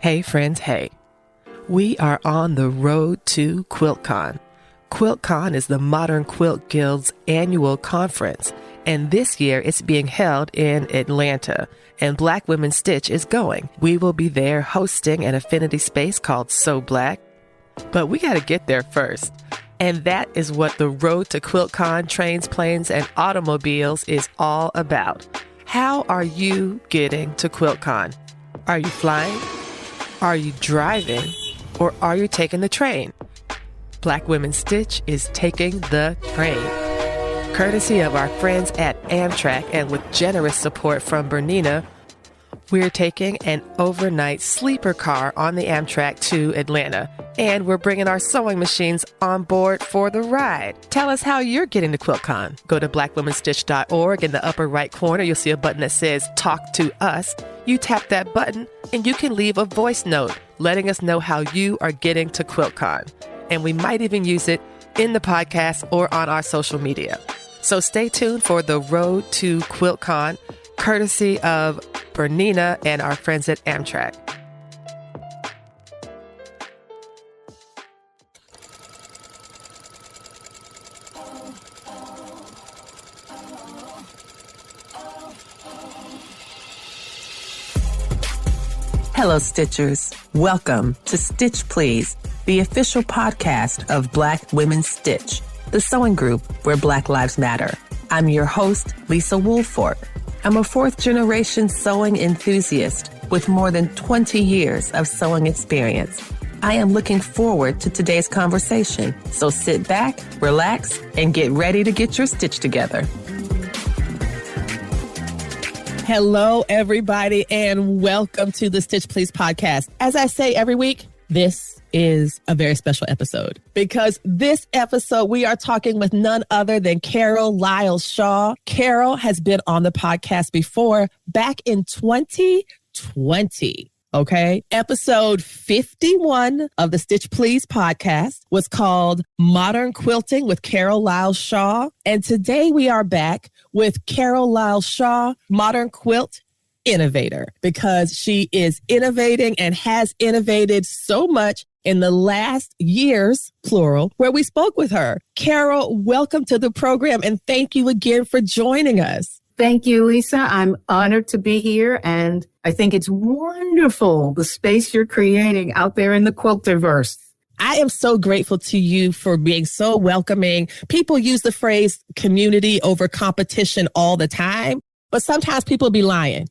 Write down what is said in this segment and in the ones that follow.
Hey friends, hey. We are on the road to QuiltCon. QuiltCon is the Modern Quilt Guild's annual conference, and this year it's being held in Atlanta, and Black Women Stitch is going. We will be there hosting an affinity space called So Black, but we got to get there first. And that is what the road to QuiltCon trains, planes, and automobiles is all about. How are you getting to QuiltCon? Are you flying? Are you driving? Or are you taking the train? Black Women Stitch is taking the train. Courtesy of our friends at Amtrak and with generous support from Bernina, we're taking an overnight sleeper car on the Amtrak to Atlanta, and we're bringing our sewing machines on board for the ride. Tell us how you're getting to QuiltCon. Go to blackwomenstitch.org. In the upper right corner, you'll see a button that says Talk to Us. You tap that button, and you can leave a voice note letting us know how you are getting to QuiltCon. And we might even use it in the podcast or on our social media. So stay tuned for the road to QuiltCon, courtesy of Bernina and our friends at Amtrak. Hello, Stitchers. Welcome to Stitch Please, the official podcast of Black Women Stitch, the sewing group where Black Lives Matter. I'm your host, Lisa Woolfork. I'm a fourth-generation sewing enthusiast with more than 20 years of sewing experience. I am looking forward to today's conversation, so sit back, relax, and get ready to get your stitch together. Hello, everybody, and welcome to the Stitch Please podcast. As I say every week, this is a very special episode because this episode we are talking with none other than Carole Lyles Shaw. Carole has been on the podcast before back in 2020. Okay. Episode 51 of the Stitch Please podcast was called Modern Quilting with Carole Lyles Shaw. And today we are back with Carole Lyles Shaw, Modern Quilt Innovator, because she is innovating and has innovated so much in the last years, plural, where we spoke with her. Carole, welcome to the program and thank you again for joining us. Thank you, Lisa. I'm honored to be here, and I think it's wonderful, the space you're creating out there in the quilterverse. I am so grateful to you for being so welcoming. People use the phrase community over competition all the time, but sometimes people be lying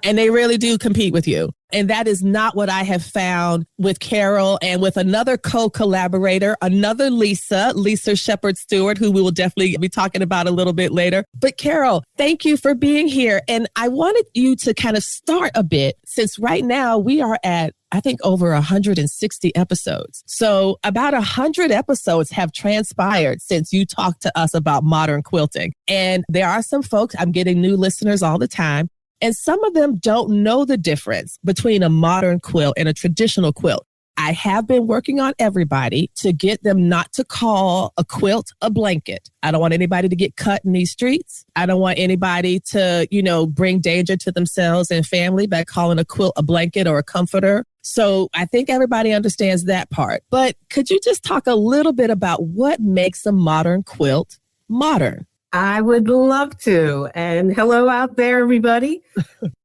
and they really do compete with you. And that is not what I have found with Carole and with another co-collaborator, another Lisa Shepherd Stewart, who we will definitely be talking about a little bit later. But Carole, thank you for being here. And I wanted you to kind of start a bit, since right now we are at, I think, over 160 episodes. So about 100 episodes have transpired since you talked to us about modern quilting. And there are some folks, I'm getting new listeners all the time, and some of them don't know the difference between a modern quilt and a traditional quilt. I have been working on everybody to get them not to call a quilt a blanket. I don't want anybody to get cut in these streets. I don't want anybody to, bring danger to themselves and family by calling a quilt a blanket or a comforter. So I think everybody understands that part. But could you just talk a little bit about what makes a modern quilt modern? I would love to. And hello out there, everybody.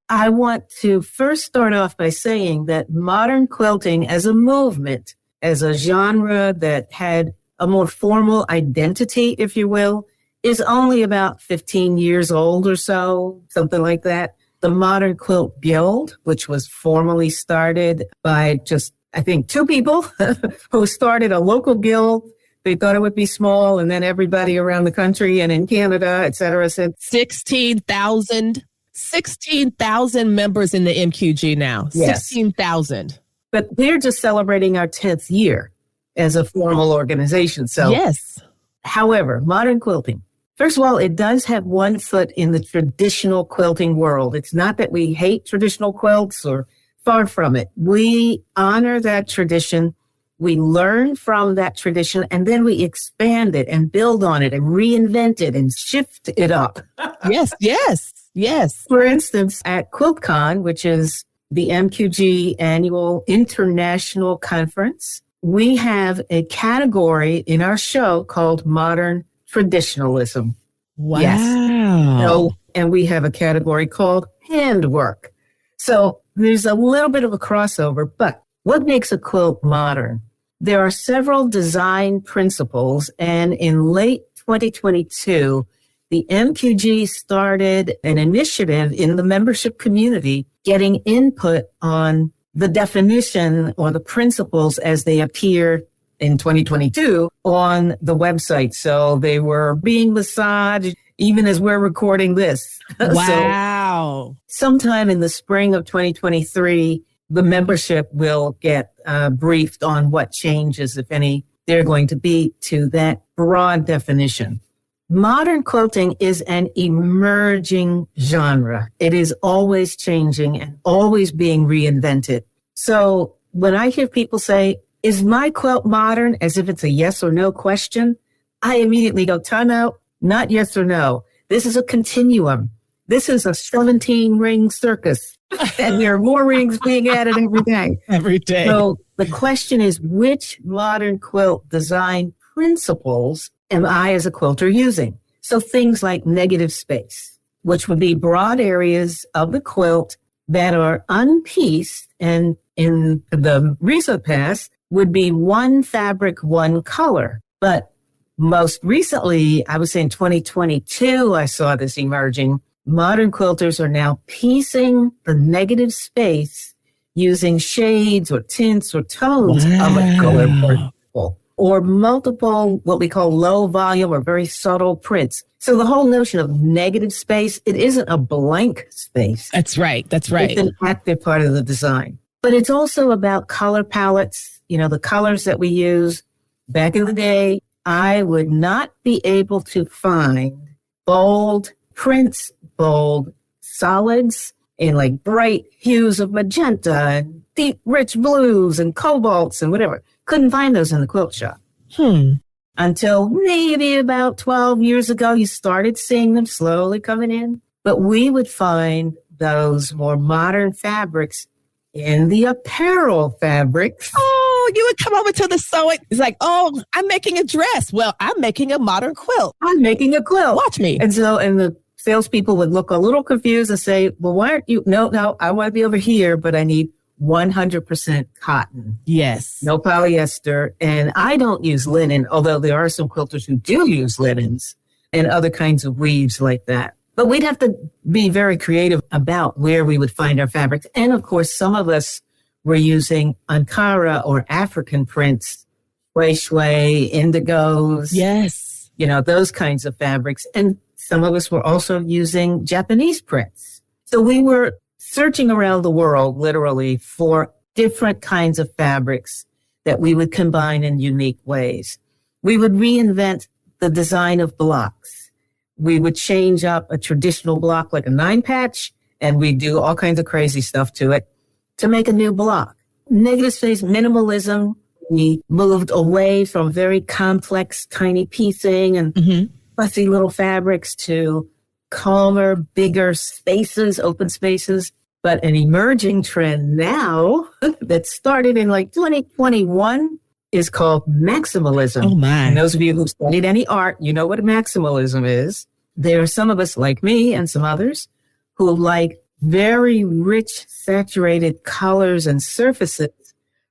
I want to first start off by saying that modern quilting as a movement, as a genre that had a more formal identity, if you will, is only about 15 years old or so, something like that. The Modern Quilt Guild, which was formally started by just, I think, two people who started a local guild. They thought it would be small, and then everybody around the country and in Canada, et cetera, said 16,000 members in the MQG now. Yes. 16,000. But they're just celebrating our 10th year as a formal organization. So, yes. However, modern quilting, first of all, it does have one foot in the traditional quilting world. It's not that we hate traditional quilts or far from it. We honor that tradition. We learn from that tradition, and then we expand it and build on it and reinvent it and shift it up. Yes. For instance, at QuiltCon, which is the MQG Annual International Conference. We have a category in our show called Modern Traditionalism. Wow. Yes. So, and we have a category called Handwork. So there's a little bit of a crossover, but what makes a quilt modern? There are several design principles, and in late 2022, the MQG started an initiative in the membership community getting input on the definition or the principles as they appear in 2022 on the website. So they were being massaged even as we're recording this. Wow. So sometime in the spring of 2023, the membership will get briefed on what changes, if any, they're going to be to that broad definition. Modern quilting is an emerging genre. It is always changing and always being reinvented. So when I hear people say, is my quilt modern, as if it's a yes or no question, I immediately go, time out, not yes or no. This is a continuum. This is a 17-ring circus, and there are more rings being added every day. Every day. So the question is, which modern quilt design principles am I as a quilter using? So things like negative space, which would be broad areas of the quilt that are unpieced, and in the recent past would be one fabric, one color. But most recently, I would say in 2022, I saw this emerging. Modern quilters are now piecing the negative space using shades or tints or tones of a color principle, or multiple, what we call low volume or very subtle prints. So the whole notion of negative space, it isn't a blank space. That's right. That's right. It's an active part of the design. But it's also about color palettes, you know, the colors that we use. Back in the day, I would not be able to find bold prints, bold solids in like bright hues of magenta and deep, rich blues and cobalts and whatever. Couldn't find those in the quilt shop. Until maybe about 12 years ago, you started seeing them slowly coming in. But we would find those more modern fabrics in the apparel fabrics. Oh, you would come over to the sewing. It's like, oh, I'm making a dress. Well, I'm making a modern quilt. I'm making a quilt. Watch me. And the salespeople would look a little confused and say, well, why aren't you? No, I want to be over here, but I need 100% cotton. Yes. No polyester. And I don't use linen, although there are some quilters who do use linens and other kinds of weaves like that. But we'd have to be very creative about where we would find our fabrics. And of course, some of us were using Ankara or African prints, shui, indigos. Yes. You know, those kinds of fabrics. And some of us were also using Japanese prints. So we were searching around the world, literally, for different kinds of fabrics that we would combine in unique ways. We would reinvent the design of blocks. We would change up a traditional block like a 9-patch, and we do all kinds of crazy stuff to it to make a new block. Negative space minimalism. We moved away from very complex, tiny piecing and fussy little fabrics to calmer, bigger spaces, open spaces. But an emerging trend now that started in like 2021 is called maximalism. Oh my. And those of you who've studied any art, you know what maximalism is. There are some of us like me and some others who like very rich, saturated colors and surfaces,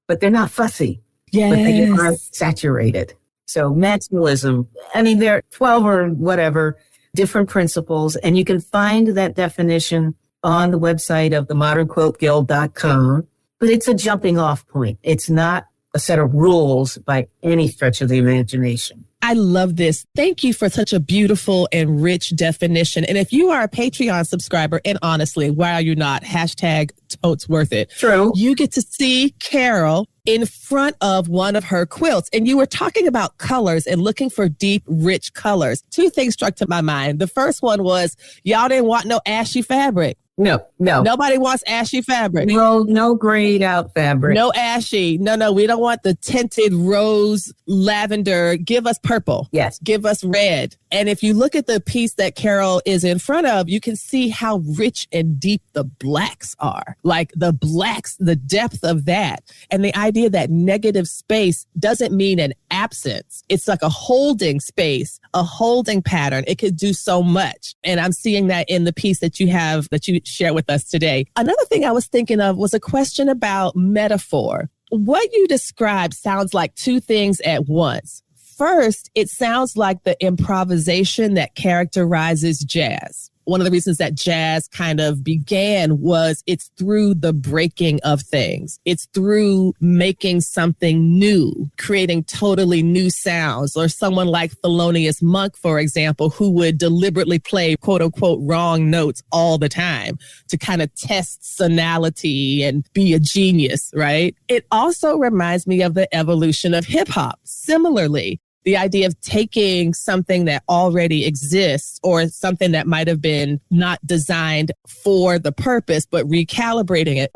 but they're not fussy. Yes. But they are saturated. So maximalism, I mean, there are 12 or whatever different principles, and you can find that definition on the website of the modernquiltguild.com, but it's a jumping off point. It's not a set of rules by any stretch of the imagination. I love this. Thank you for such a beautiful and rich definition. And if you are a Patreon subscriber, and honestly, why are you not? Hashtag totes worth it. True. You get to see Carole in front of one of her quilts. And you were talking about colors and looking for deep, rich colors. Two things struck to my mind. The first one was, y'all didn't want no ashy fabric. No. Nobody wants ashy fabric. No grayed out fabric. No ashy. No, we don't want the tinted rose lavender. Give us purple. Yes. Give us red. And if you look at the piece that Carole is in front of, you can see how rich and deep the blacks are. Like the blacks, the depth of that. And the idea that negative space doesn't mean an absence. It's like a holding space, a holding pattern. It could do so much. And I'm seeing that in the piece that you have, that you share with us today. Another thing I was thinking of was a question about metaphor. What you described sounds like two things at once. First, it sounds like the improvisation that characterizes jazz. One of the reasons that jazz kind of began was it's through the breaking of things. It's through making something new, creating totally new sounds. Or someone like Thelonious Monk, for example, who would deliberately play quote unquote wrong notes all the time to kind of test sonality and be a genius, right? It also reminds me of the evolution of hip hop. Similarly, the idea of taking something that already exists or something that might have been not designed for the purpose, but recalibrating it.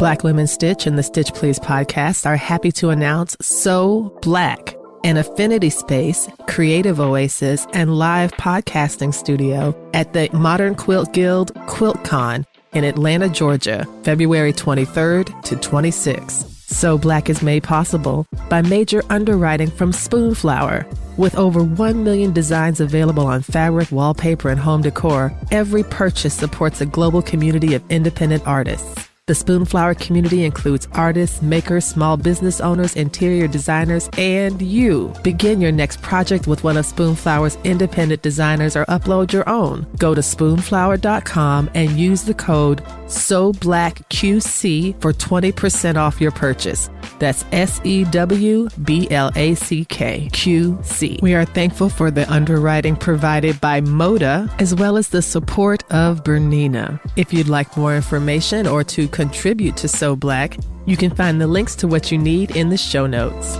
Black Women Stitch and the Stitch Please podcast are happy to announce So Black, an affinity space, creative oasis, and live podcasting studio at the Modern Quilt Guild QuiltCon in Atlanta, Georgia, February 23rd to 26th. So Black is made possible by major underwriting from Spoonflower. With over 1 million designs available on fabric, wallpaper, and home decor, every purchase supports a global community of independent artists. The Spoonflower community includes artists, makers, small business owners, interior designers, and you. Begin your next project with one of Spoonflower's independent designers or upload your own. Go to spoonflower.com and use the code SOBLACKQC for 20% off your purchase. That's SEWBLACKQC. We are thankful for the underwriting provided by Moda, as well as the support of Bernina. If you'd like more information or to contribute to So Black, you can find the links to what you need in the show notes.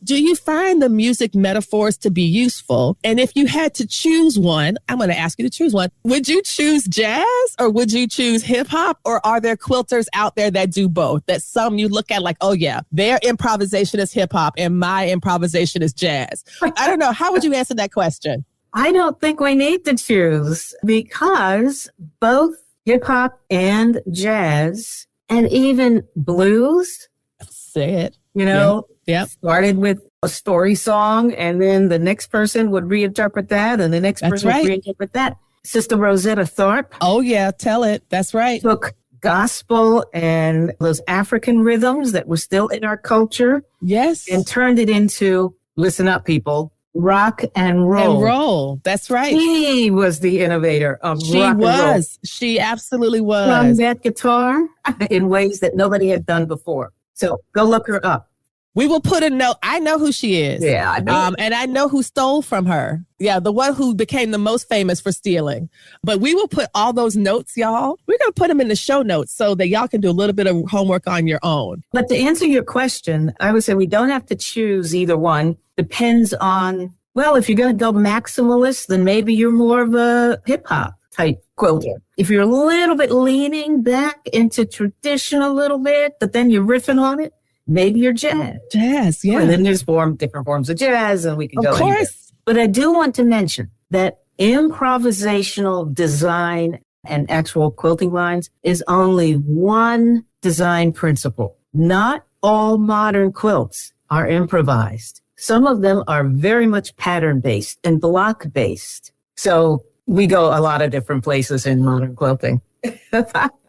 Do you find the music metaphors to be useful? And if you had to choose one, I'm going to ask you to choose one. Would you choose jazz or would you choose hip hop? Or are there quilters out there that do both? That some you look at like, oh yeah, their improvisation is hip hop and my improvisation is jazz. I don't know. How would you answer that question? I don't think we need to choose because both hip hop and jazz and even blues. Say it. You know, Yep. Started with a story song, and then the next person would reinterpret that, and the next person would reinterpret that. Sister Rosetta Tharpe. Oh, yeah. Tell it. That's right. Took gospel and those African rhythms that were still in our culture. Yes. And turned it into, listen up, people, rock and roll. And roll. That's right. She was the innovator of rock and roll. She absolutely was. From that guitar in ways that nobody had done before. So go look her up. We will put a note. I know who she is. Yeah, I know. And I know who stole from her. Yeah, the one who became the most famous for stealing. But we will put all those notes, y'all. We're going to put them in the show notes so that y'all can do a little bit of homework on your own. But to answer your question, I would say we don't have to choose either one. Depends on, well, if you're going to go maximalist, then maybe you're more of a hip hop type quilter. If you're a little bit leaning back into tradition a little bit, but then you're riffing on it, maybe you're jazz. Jazz, yeah. And then there's different forms of jazz, and we can go anywhere. Of course. But I do want to mention that improvisational design and actual quilting lines is only one design principle. Not all modern quilts are improvised. Some of them are very much pattern-based and block-based. So we go a lot of different places in modern quilting.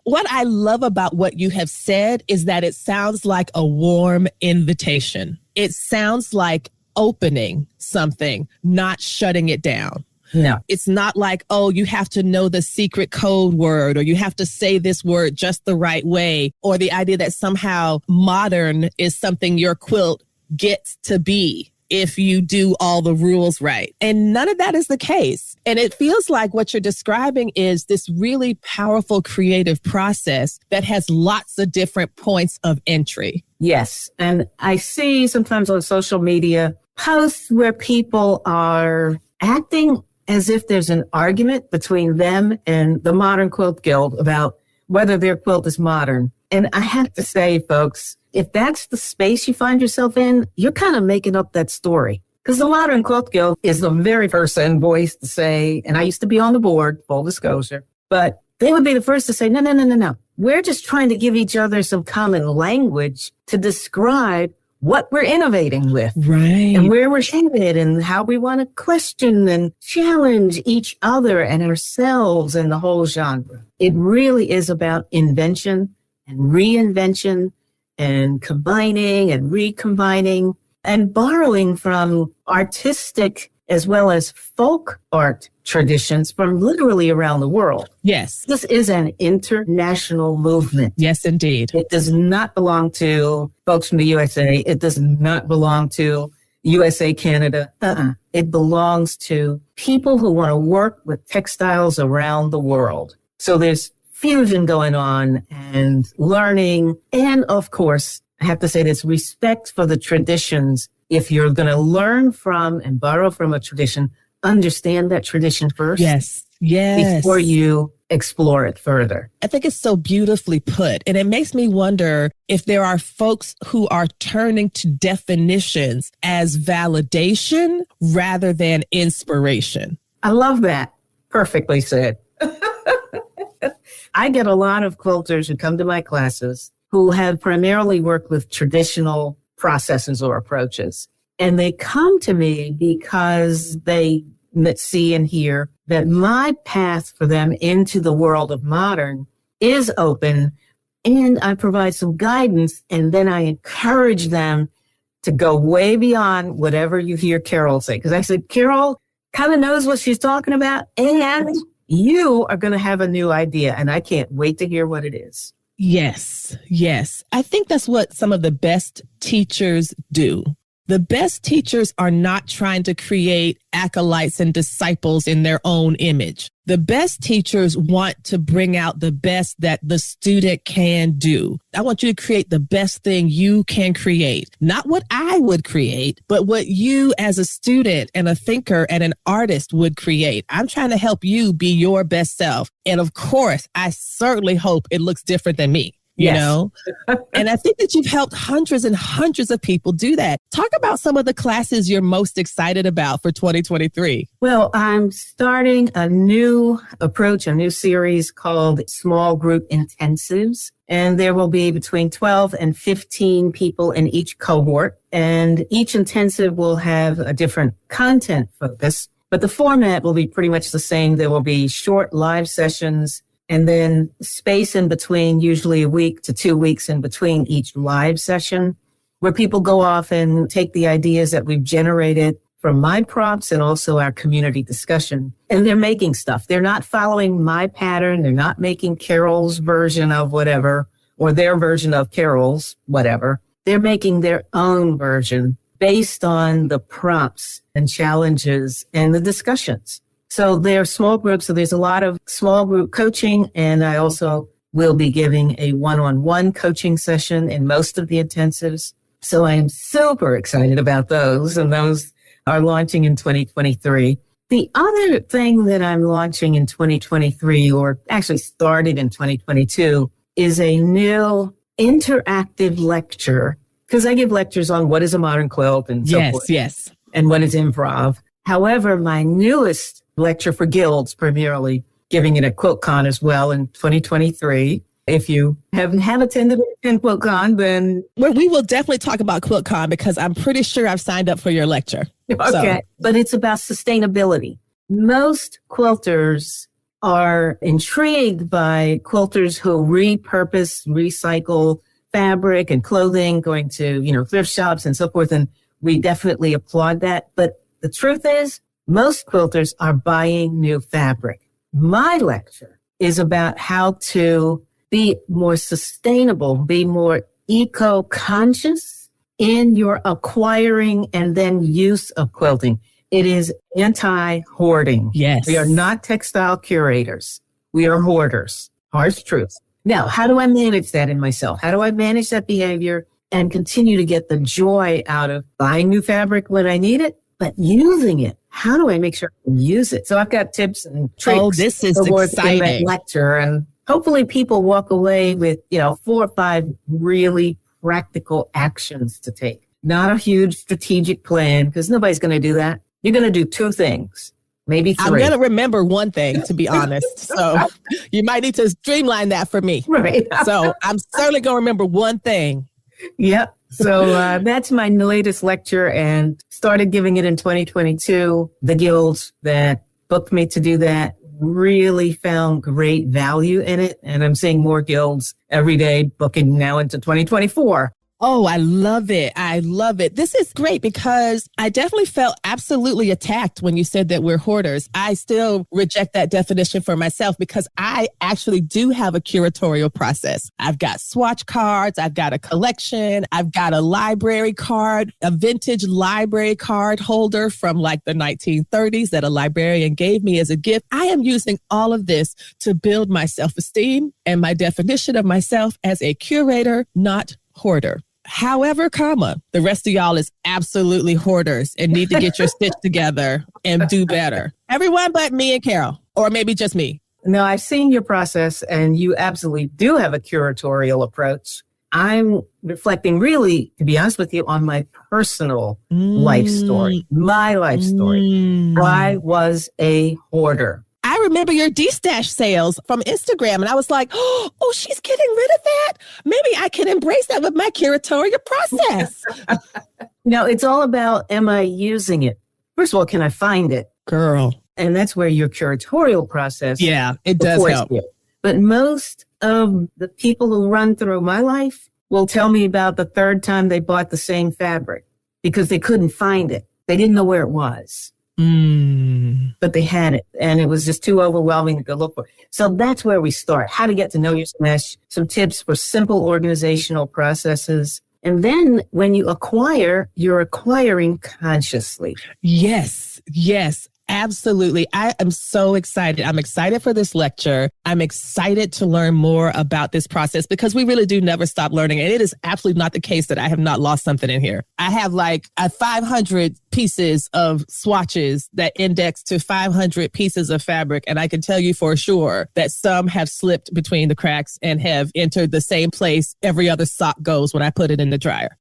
What I love about what you have said is that it sounds like a warm invitation. It sounds like opening something, not shutting it down. No. It's not like, oh, you have to know the secret code word or you have to say this word just the right way, or the idea that somehow modern is something your quilt gets to be if you do all the rules right. And none of that is the case. And it feels like what you're describing is this really powerful creative process that has lots of different points of entry. Yes. And I see sometimes on social media posts where people are acting as if there's an argument between them and the Modern Quilt Guild about, whether their quilt is modern. And I have to say, folks, if that's the space you find yourself in, you're kind of making up that story. Because the Modern Quilt Guild is the very first voice to say, and I used to be on the board, full disclosure, but they would be the first to say, no. We're just trying to give each other some common language to describe what we're innovating with. Right. And where we're headed and how we want to question and challenge each other and ourselves and the whole genre. It really is about invention and reinvention and combining and recombining and borrowing from artistic as well as folk art traditions from literally around the world. Yes. This is an international movement. Yes, indeed. It does not belong to folks from the USA. It does not belong to USA, Canada. It belongs to people who want to work with textiles around the world. So there's fusion going on and learning. And of course, I have to say this, respect for the traditions. If you're going to learn from and borrow from a tradition, understand that tradition first. Yes. Before you explore it further. I think it's so beautifully put. And it makes me wonder if there are folks who are turning to definitions as validation rather than inspiration. I love that. Perfectly said. I get a lot of quilters who come to my classes who have primarily worked with traditional processes or approaches. And they come to me because they see and hear that my path for them into the world of modern is open, and I provide some guidance, and then I encourage them to go way beyond whatever you hear Carole say. Because I said, Carole kind of knows what she's talking about, and you are going to have a new idea, and I can't wait to hear what it is. Yes. I think that's what some of the best teachers do. The best teachers are not trying to create acolytes and disciples in their own image. The best teachers want to bring out the best that the student can do. I want you to create the best thing you can create. Not what I would create, but what you as a student and a thinker and an artist would create. I'm trying to help you be your best self. And of course, I certainly hope it looks different than me. You know, and I think that you've helped hundreds and hundreds of people do that. Talk about some of the classes you're most excited about for 2023. Well, I'm starting a new approach, a new series called Small Group Intensives. And there will be between 12 and 15 people in each cohort. And each intensive will have a different content focus, but the format will be pretty much the same. There will be short live sessions, and then space in between, usually a week to 2 weeks in between each live session, where people go off and take the ideas that we've generated from my prompts and also our community discussion. And they're making stuff. They're not following my pattern. They're not making Carole's version of whatever, or their version of Carole's whatever. They're making their own version based on the prompts and challenges and the discussions. So they're small groups. So there's a lot of small group coaching. And I also will be giving a one-on-one coaching session in most of the intensives. So I am super excited about those. And those are launching in 2023. The other thing that I'm launching in 2023, or actually started in 2022, is a new interactive lecture. Because I give lectures on what is a modern quilt and so forth. Yes. And what is improv. However, my newest lecture for guilds, primarily giving it at QuiltCon as well in 2023. If you haven't attended QuiltCon, then... Well, we will definitely talk about QuiltCon because I'm pretty sure I've signed up for your lecture. Okay. So. But it's about sustainability. Most quilters are intrigued by quilters who repurpose, recycle fabric and clothing, going to, thrift shops and so forth. And we definitely applaud that. But the truth is, most quilters are buying new fabric. My lecture is about how to be more sustainable, be more eco-conscious in your acquiring and then use of quilting. It is anti-hoarding. Yes. We are not textile curators. We are hoarders. Harsh truth. Now, how do I manage that in myself? How do I manage that behavior and continue to get the joy out of buying new fabric when I need it, but using it? How do I make sure I can use it? So I've got tips and tricks. Oh, this is exciting. In that lecture, and hopefully people walk away with, 4 or 5 really practical actions to take. Not a huge strategic plan, because nobody's going to do that. You're going to do 2 things, maybe 3. I'm going to remember one thing, to be honest. So you might need to streamline that for me. Right. So I'm certainly going to remember one thing. Yep. So that's my latest lecture, and started giving it in 2022. The guilds that booked me to do that really found great value in it. And I'm seeing more guilds every day booking now into 2024. Oh, I love it. I love it. This is great because I definitely felt absolutely attacked when you said that we're hoarders. I still reject that definition for myself because I actually do have a curatorial process. I've got swatch cards. I've got a collection. I've got a library card, a vintage library card holder from like the 1930s that a librarian gave me as a gift. I am using all of this to build my self-esteem and my definition of myself as a curator, not hoarder. However, the rest of y'all is absolutely hoarders and need to get your stitch together and do better. Everyone but me and Carole, or maybe just me. No, I've seen your process, and you absolutely do have a curatorial approach. I'm reflecting, really, to be honest with you, on my personal life story, my life story. I was a hoarder. I remember your D-stash sales from Instagram, and I was like, oh, she's getting rid of that. Maybe I can embrace that with my curatorial process. It's all about, am I using it? First of all, can I find it? Girl. And that's where your curatorial process. Yeah, it does help. You. But most of the people who run through my life will tell me about the 3rd time they bought the same fabric because they couldn't find it. They didn't know where it was. But they had it, and it was just too overwhelming to go look for. So that's where we start. How to get to know your mesh, some tips for simple organizational processes. And then when you acquire, you're acquiring consciously. Yes. Absolutely. I am so excited. I'm excited for this lecture. I'm excited to learn more about this process because we really do never stop learning. And it is absolutely not the case that I have not lost something in here. I have like 500 pieces of swatches that index to 500 pieces of fabric. And I can tell you for sure that some have slipped between the cracks and have entered the same place every other sock goes when I put it in the dryer.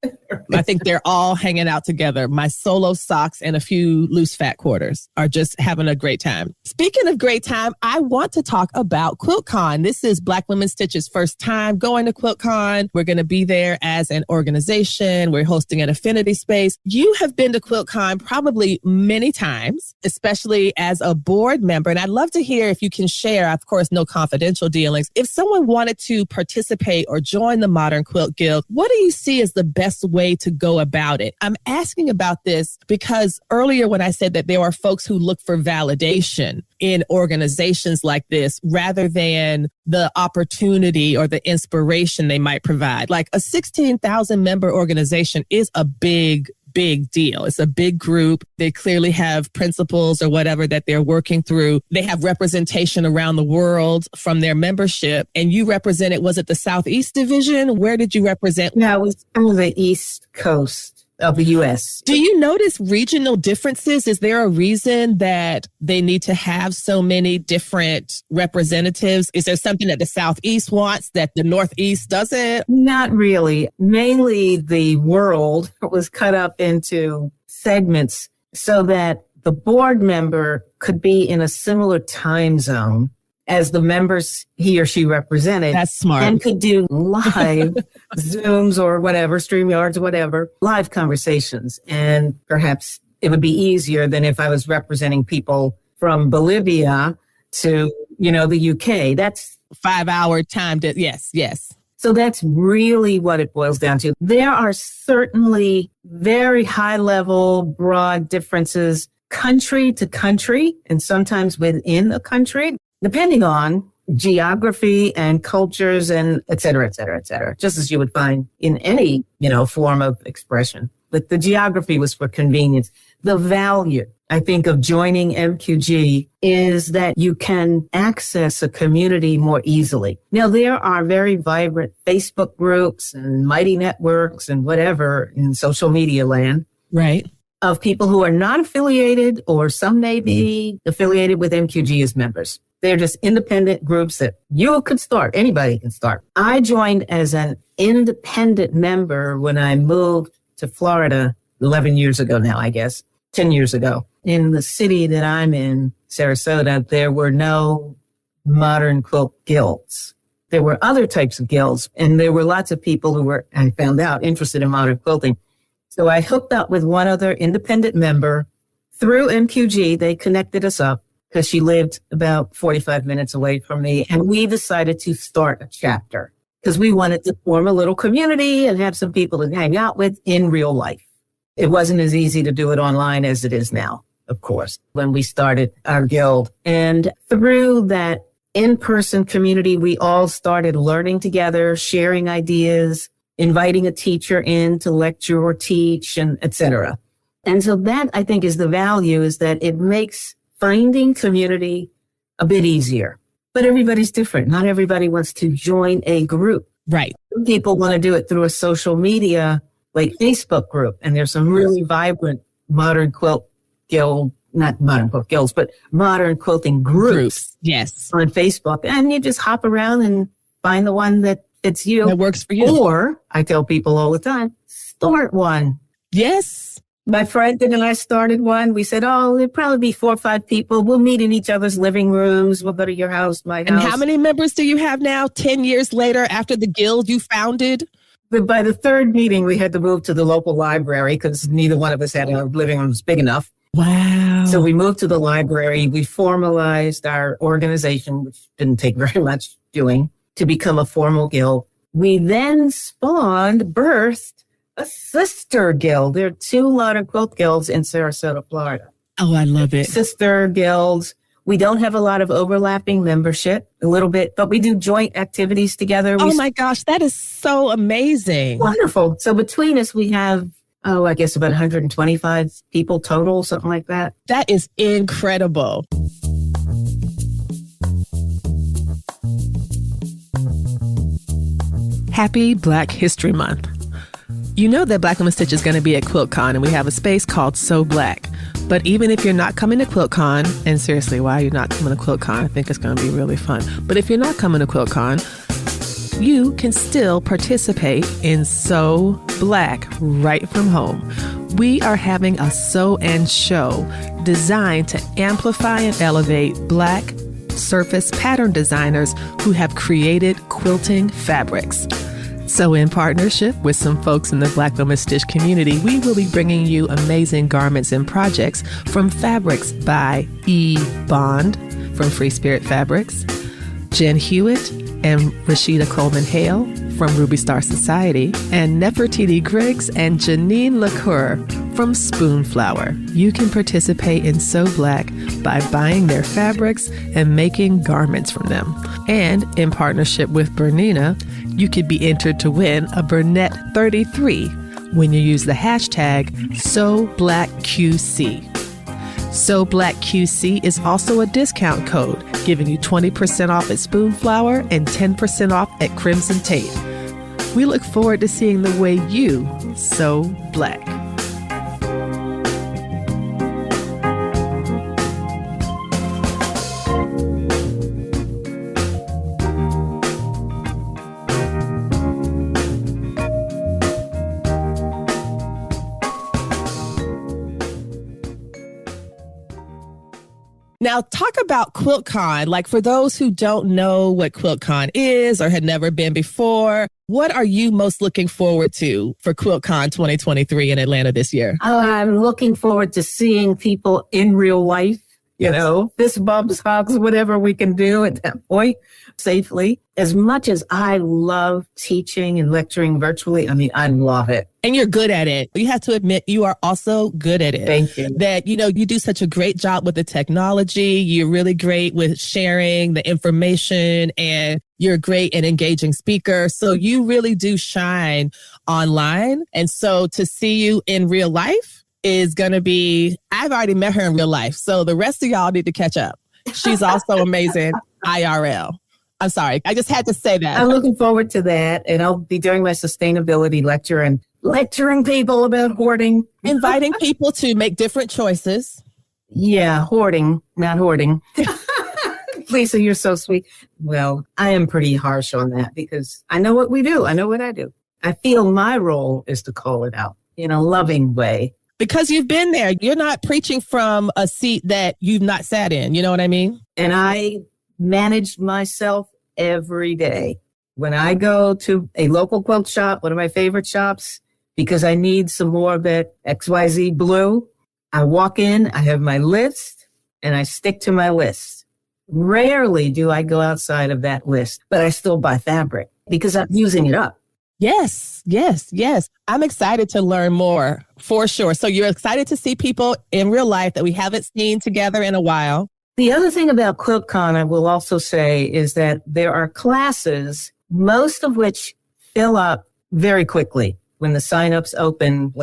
I think they're all hanging out together. My solo socks and a few loose fat quarters are just having a great time. Speaking of great time, I want to talk about QuiltCon. This is Black Women Stitch's first time going to QuiltCon. We're going to be there as an organization. We're hosting an affinity space. You have been to QuiltCon probably many times, especially as a board member. And I'd love to hear if you can share, of course, no confidential dealings. If someone wanted to participate or join the Modern Quilt Guild, what do you see as the best way to go about it? I'm asking about this because earlier when I said that there are folks who look for validation in organizations like this rather than the opportunity or the inspiration they might provide. Like a 16,000 member organization is a big deal. It's a big group. They clearly have principles or whatever that they're working through. They have representation around the world from their membership. And you represented, was it the Southeast Division? Where did you represent? No, it was on the East Coast of the U.S. Do you notice regional differences? Is there a reason that they need to have so many different representatives? Is there something that the Southeast wants that the Northeast doesn't? Not really. Mainly the world was cut up into segments so that the board member could be in a similar time zone as the members he or she represented. That's smart. And could do live Zooms or whatever, StreamYards or whatever, live conversations. And perhaps it would be easier than if I was representing people from Bolivia to, the UK. That's 5-hour time. Yes. So that's really what it boils down to. There are certainly very high level, broad differences country to country and sometimes within a country, depending on geography and cultures and et cetera, just as you would find in any, form of expression. But the geography was for convenience. The value, I think, of joining MQG is that you can access a community more easily. Now, there are very vibrant Facebook groups and mighty networks and whatever in social media land. Right. Of people who are not affiliated, or some may be affiliated with MQG as members. They're just independent groups that you could start. Anybody can start. I joined as an independent member when I moved to Florida 11 years ago now, I guess, 10 years ago. In the city that I'm in, Sarasota, there were no modern quilt guilds. There were other types of guilds, and there were lots of people who were, I found out, interested in modern quilting. So I hooked up with one other independent member through MQG. They connected us up because she lived about 45 minutes away from me. And we decided to start a chapter because we wanted to form a little community and have some people to hang out with in real life. It wasn't as easy to do it online as it is now, of course, when we started our guild. And through that in-person community, we all started learning together, sharing ideas, inviting a teacher in to lecture or teach, and et cetera. And so that, I think, is the value, is that it makes finding community a bit easier. But everybody's different. Not everybody wants to join a group. Right. Some people want to do it through a social media, like Facebook group. And there's some really vibrant modern quilt guild, not modern quilt guilds, but modern quilting groups. Yes. On Facebook. And you just hop around and find the one that fits you. That works for you. Or, I tell people all the time, start one. Yes. My friend and I started one. We said, it'd probably be 4 or 5 people. We'll meet in each other's living rooms. We'll go to your house, my house. And how many members do you have now, 10 years later, after the guild you founded? But by the third meeting, we had to move to the local library because neither one of us had our living rooms big enough. Wow. So we moved to the library. We formalized our organization, which didn't take very much doing, to become a formal guild. We then birthed a sister guild. There are 2 modern quilt guilds in Sarasota, Florida. Oh, I love it. Sister guilds. We don't have a lot of overlapping membership, a little bit, but we do joint activities together. Oh my gosh, that is so amazing. Wonderful. So between us, we have, I guess about 125 people total, something like that. That is incredible. Happy Black History Month. You know that Black Women Stitch is going to be at QuiltCon, and we have a space called So Black. But even if you're not coming to QuiltCon, and seriously, why are you not coming to QuiltCon? I think it's going to be really fun. But if you're not coming to QuiltCon, you can still participate in So Black right from home. We are having a sew and show designed to amplify and elevate Black surface pattern designers who have created quilting fabrics. So in partnership with some folks in the Black Women Stitch community, we will be bringing you amazing garments and projects from fabrics by E. Bond from Free Spirit Fabrics, Jen Hewitt and Rashida Coleman Hale from Ruby Star Society, and Nefertiti Griggs and Janine LaCour from Spoonflower. You can participate in So Black by buying their fabrics and making garments from them. And in partnership with Bernina, you could be entered to win a Burnett 33 when you use the hashtag SoBlackQC. So Black QC is also a discount code, giving you 20% off at Spoonflower and 10% off at Crimson Tate. We look forward to seeing the way you sew black. Now, talk about QuiltCon. Like, for those who don't know what QuiltCon is or had never been before, what are you most looking forward to for QuiltCon 2023 in Atlanta this year? I'm looking forward to seeing people in real life, fist bumps, hugs, whatever we can do at that point safely. As much as I love teaching and lecturing virtually, I love it. And you're good at it. You have to admit, you are also good at it. Thank you. That, you do such a great job with the technology. You're really great with sharing the information, and you're a great and engaging speaker. So you really do shine online. And so to see you in real life is going to be, I've already met her in real life. So the rest of y'all need to catch up. She's also amazing IRL. I'm sorry. I just had to say that. I'm looking forward to that. And I'll be doing my sustainability lecture and lecturing people about hoarding. Inviting people to make different choices. Yeah, hoarding, not hoarding. Lisa, you're so sweet. Well, I am pretty harsh on that because I know what we do. I know what I do. I feel my role is to call it out in a loving way. Because you've been there. You're not preaching from a seat that you've not sat in. You know what I mean? And I manage myself every day. When I go to a local quilt shop, one of my favorite shops, because I need some more of that XYZ blue, I walk in, I have my list, and I stick to my list. Rarely do I go outside of that list, but I still buy fabric because I'm using it up. Yes. I'm excited to learn more, for sure. So you're excited to see people in real life that we haven't seen together in a while. The other thing about QuiltCon, I will also say, is that there are classes, most of which fill up very quickly when the signups open,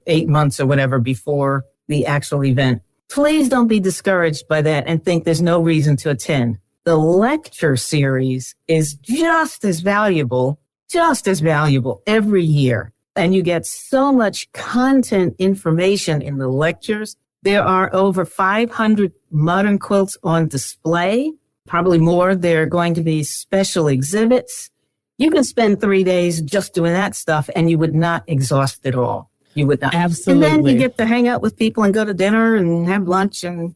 8 months or whatever before the actual event. Please don't be discouraged by that and think there's no reason to attend. The lecture series is just as valuable every year. And you get so much content information in the lectures. There are over 500 modern quilts on display, probably more. There are going to be special exhibits. You can spend 3 days just doing that stuff and you would not exhaust it all. You would not. Absolutely. And then you get to hang out with people and go to dinner and have lunch and,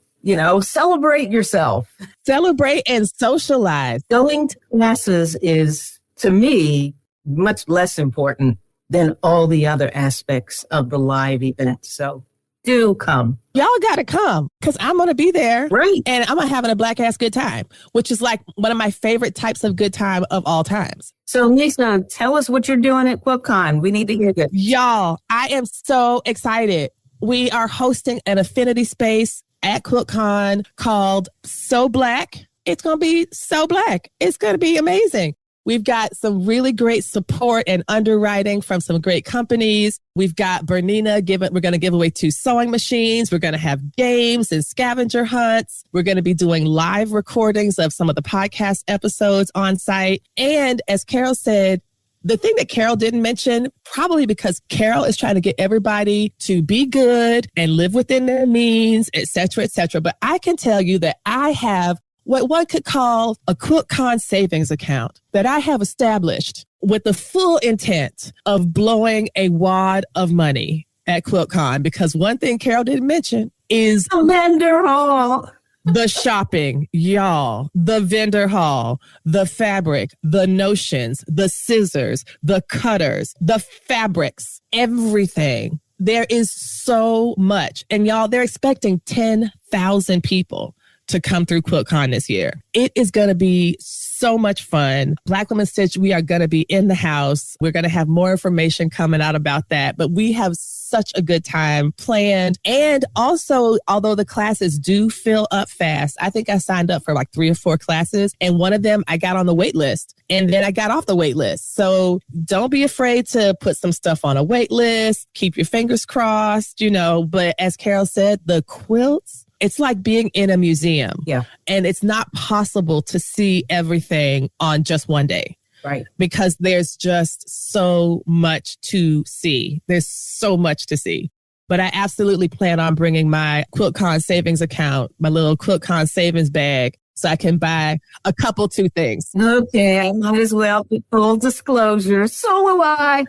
celebrate yourself. Celebrate and socialize. Going to classes is, to me, much less important than all the other aspects of the live event. So do come. Y'all got to come because I'm going to be there. Right. And I'm having a black ass good time, which is like one of my favorite types of good time of all times. So Lisa, tell us what you're doing at QuiltCon. We need to hear this. Y'all, I am so excited. We are hosting an affinity space at QuiltCon called So Black. It's going to be so black. It's going to be amazing. We've got some really great support and underwriting from some great companies. We've got Bernina we're going to give away 2 sewing machines. We're going to have games and scavenger hunts. We're going to be doing live recordings of some of the podcast episodes on site. And as Carole said, the thing that Carole didn't mention, probably because Carole is trying to get everybody to be good and live within their means, et cetera, et cetera. But I can tell you that I have what one could call a QuiltCon savings account that I have established with the full intent of blowing a wad of money at QuiltCon. Because one thing Carole didn't mention is the vendor hall. The shopping, y'all, the vendor hall, the fabric, the notions, the scissors, the cutters, the fabrics, everything. There is so much. And y'all, they're expecting 10,000 people to come through QuiltCon this year. It is going to be so much fun. Black Women Stitch, we are going to be in the house. We're going to have more information coming out about that, but we have such a good time planned. And also, although the classes do fill up fast, I think I signed up for 3 or 4 classes, and one of them I got on the wait list, and then I got off the wait list. So don't be afraid to put some stuff on a wait list. Keep your fingers crossed, but as Carole said, the quilts, it's like being in a museum. Yeah. And it's not possible to see everything on just one day. Right. Because there's just so much to see. There's so much to see. But I absolutely plan on bringing my QuiltCon savings account, my little QuiltCon savings bag, so I can buy a couple, 2 things. Okay, I might as well be full disclosure. So will I.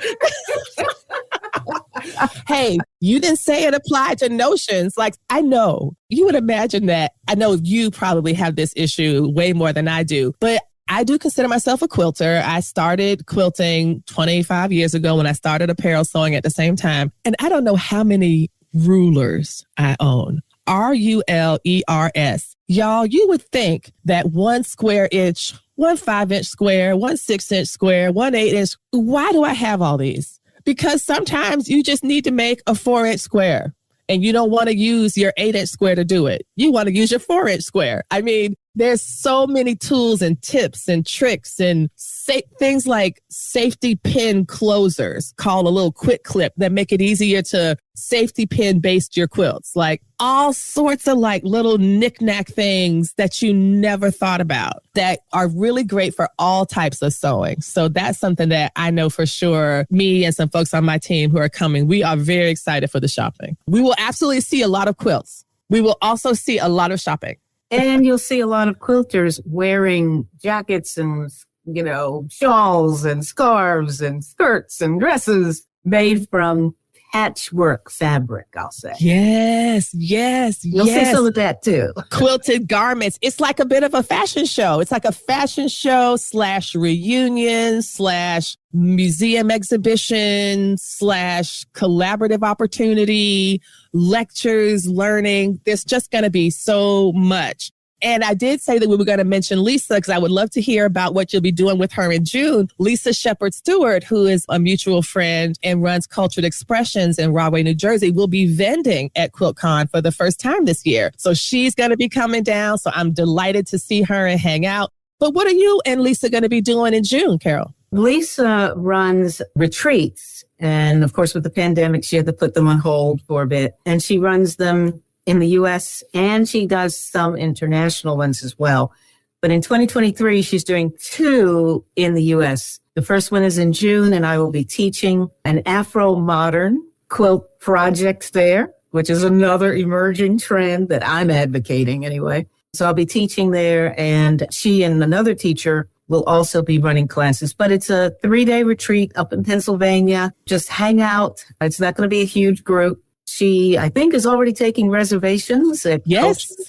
Hey, you didn't say it applied to notions. I know you would imagine that. I know you probably have this issue way more than I do, but I do consider myself a quilter. I started quilting 25 years ago when I started apparel sewing at the same time. And I don't know how many rulers I own. RULERS. Y'all, you would think that 1 square inch, 1 5-inch square, 1 6-inch square, 1 8-inch. Why do I have all these? Because sometimes you just need to make a 4-inch square and you don't want to use your 8-inch square to do it. You want to use your 4-inch square. I mean, there's so many tools and tips and tricks and things like safety pin closers called a little quick clip that make it easier to safety pin baste your quilts. All sorts of little knick-knack things that you never thought about that are really great for all types of sewing. So that's something that I know for sure me and some folks on my team who are coming, we are very excited for the shopping. We will absolutely see a lot of quilts. We will also see a lot of shopping. And you'll see a lot of quilters wearing jackets and, shawls and scarves and skirts and dresses made from patchwork fabric, I'll say. Yes. You'll see some of that too. Quilted garments. It's like a bit of a fashion show. It's like a fashion show / reunion / museum exhibition / collaborative opportunity, lectures, learning. There's just going to be so much. And I did say that we were going to mention Lisa because I would love to hear about what you'll be doing with her in June. Lisa Shepard Stewart, who is a mutual friend and runs Cultured Expressions in Rahway, New Jersey, will be vending at QuiltCon for the first time this year. So she's going to be coming down. So I'm delighted to see her and hang out. But what are you and Lisa going to be doing in June, Carole? Lisa runs retreats. And of course, with the pandemic, she had to put them on hold for a bit. And she runs them in the U.S. and she does some international ones as well. But in 2023, she's doing 2 in the U.S. The first one is in June, and I will be teaching an Afro-modern quilt project there, which is another emerging trend that I'm advocating anyway. So I'll be teaching there, and she and another teacher will also be running classes. But it's a 3-day retreat up in Pennsylvania. Just hang out. It's not going to be a huge group. She, I think, is already taking reservations at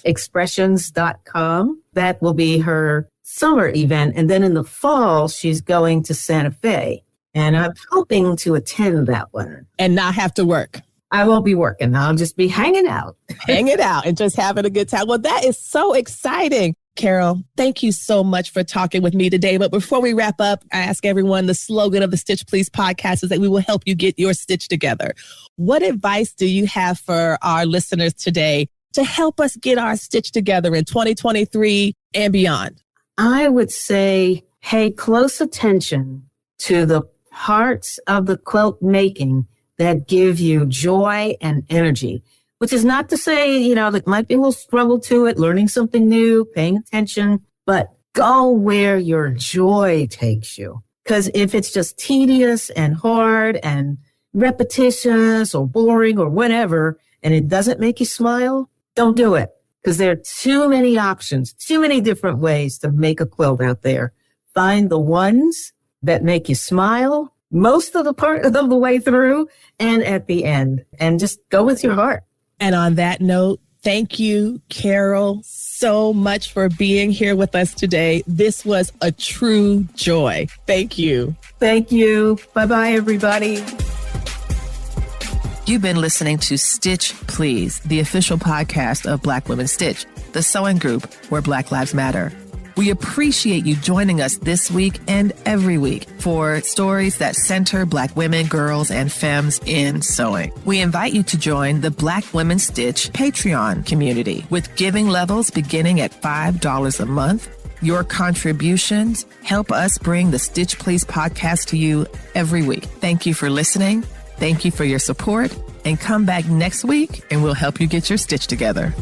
expressions.com. That will be her summer event. And then in the fall, she's going to Santa Fe. And I'm hoping to attend that one. And not have to work. I won't be working. I'll just be hanging out. Hanging out and just having a good time. Well, that is so exciting. Carole, thank you so much for talking with me today. But before we wrap up, I ask everyone, the slogan of the Stitch Please podcast is that we will help you get your stitch together. What advice do you have for our listeners today to help us get our stitch together in 2023 and beyond? I would say pay close attention to the parts of the quilt making that give you joy and energy. Which is not to say, there might be a little struggle to it, learning something new, paying attention, but go where your joy takes you. Because if it's just tedious and hard and repetitious or boring or whatever, and it doesn't make you smile, don't do it. Because there are too many options, too many different ways to make a quilt out there. Find the ones that make you smile most of the way through and at the end, and just go with your heart. And on that note, thank you, Carole, so much for being here with us today. This was a true joy. Thank you. Thank you. Bye-bye, everybody. You've been listening to Stitch Please, the official podcast of Black Women Stitch, the sewing group where Black Lives Matter. We appreciate you joining us this week and every week for stories that center Black women, girls, and femmes in sewing. We invite you to join the Black Women Stitch Patreon community with giving levels beginning at $5 a month. Your contributions help us bring the Stitch Please podcast to you every week. Thank you for listening. Thank you for your support, and come back next week and we'll help you get your stitch together.